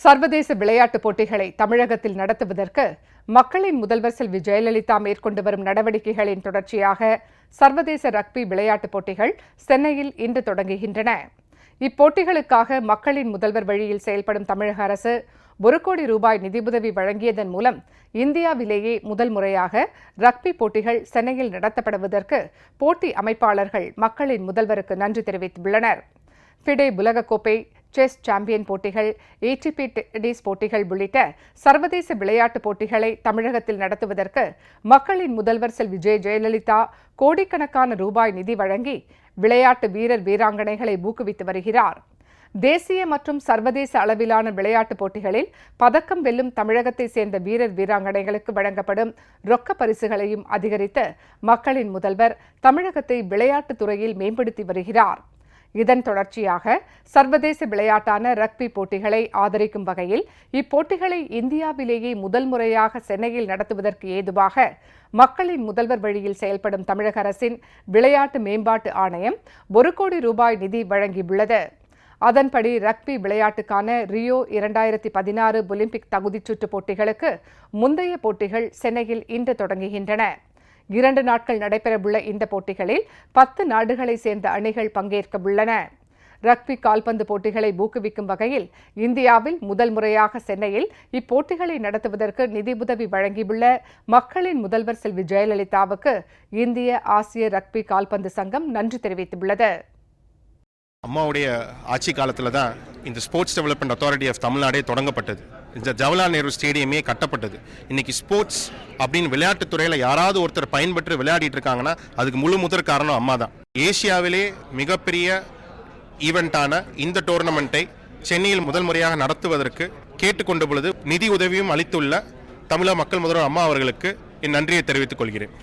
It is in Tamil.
சர்வதேச விளையாட்டுப் போட்டிகளை தமிழகத்தில் நடத்துவதற்கு மக்களின் முதல்வர் செல்வி ஜெயலலிதா மேற்கொண்டு வரும் நடவடிக்கைகளின் தொடர்ச்சியாக சர்வதேச ரக்பி விளையாட்டுப் போட்டிகள் சென்னையில் இன்று தொடங்குகின்றன. இப்போட்டிகளுக்காக மக்களின் முதல்வர் வழியில் செயல்படும் தமிழக அரசு ₹1 கோடி நிதியுதவி வழங்கியதன் மூலம் இந்தியாவிலேயே முதல் முறையாக ரக்பி போட்டிகள் சென்னையில் நடத்தப்படுவதற்கு போட்டி அமைப்பாளர்கள் மக்களின் முதல்வருக்கு நன்றி தெரிவித்துள்ளனர். ஃபிடே உலகக்கோப்பை, செஸ் சாம்பியன் போட்டிகள், ஏடிபி டென்னிஸ் போட்டிகள் உள்ளிட்ட சர்வதேச விளையாட்டுப் போட்டிகளை தமிழகத்தில் நடத்துவதற்கு மக்களின் முதல்வர் செல்வி ஜெயலலிதா கோடிக்கணக்கான ரூபாய் நிதி வழங்கி விளையாட்டு வீரர் வீராங்கனைகளை ஊக்குவித்து வருகிறார். தேசிய மற்றும் சர்வதேச அளவிலான விளையாட்டுப் போட்டிகளில் பதக்கம் வெல்லும் தமிழகத்தை சேர்ந்த வீரர் வீராங்கனைகளுக்கு வழங்கப்படும் ரொக்க பரிசுகளையும் அதிகரித்து மக்களின் முதல்வர் தமிழகத்தை விளையாட்டுத் துறையில் மேம்படுத்தி வருகிறார். இதன் தொடர்ச்சியாக சர்வதேச விளையாட்டான ரக்பி போட்டிகளை ஆதரிக்கும் வகையில் இப்போட்டிகளை இந்தியாவிலேயே முதல் முறையாக சென்னையில் நடத்துவதற்கு ஏதுவாக மக்களின் முதல்வர் வழியில் செயல்படும் தமிழக அரசின் விளையாட்டு மேம்பாட்டு ஆணையம் ₹1 கோடி நிதி வழங்கியுள்ளது. அதன்படி ரக்பி விளையாட்டுக்கான ரியோ 2016 ஒலிம்பிக் தகுதிச்சுற்று போட்டிகளுக்கு முந்தைய போட்டிகள் சென்னையில் இன்று தொடங்குகின்றன. 2 நாட்கள் நடைபெறவுள்ள இந்த போட்டிகளில் 10 நாடுகளை சேர்ந்த அணிகள் பங்கேற்க உள்ளன. ரக்பி கால்பந்து போட்டிகளை ஊக்குவிக்கும் வகையில் இந்தியாவில் முதல் முறையாக சென்னையில் இப்போட்டிகளை நடத்துவதற்கு நிதியுதவி வழங்கியுள்ள மக்களின் முதல்வர் செல்வி ஜெயலலிதாவுக்கு இந்திய ஆசிய ரக்பி கால்பந்து சங்கம் நன்றி தெரிவித்துள்ளது. அம்மாவுடைய ஆட்சி காலத்தில் தான் இந்த ஸ்போர்ட்ஸ் டெவலப்மெண்ட் அத்தாரிட்டி ஆஃப் தமிழ்நாடே தொடங்கப்பட்டது. இந்த ஜவஹர்லால் நேரு ஸ்டேடியமே கட்டப்பட்டது. இன்னைக்கு ஸ்போர்ட்ஸ் அப்படின்னு விளையாட்டுத்துறையில் யாராவது ஒருத்தர் பயன்பெற்று விளையாடிட்டு இருக்காங்கன்னா அதுக்கு முழு முதற் காரணம் அம்மா தான். ஏசியாவிலே மிகப்பெரிய ஈவெண்ட்டான இந்த டோர்னமெண்ட்டை சென்னையில் முதல் முறையாக நடத்துவதற்கு கேட்டுக்கொண்ட பொழுது நிதி உதவியும் அளித்துள்ள தமிழக மக்கள் முதல்வர் அம்மா அவர்களுக்கு என் நன்றியை தெரிவித்துக் கொள்கிறேன்.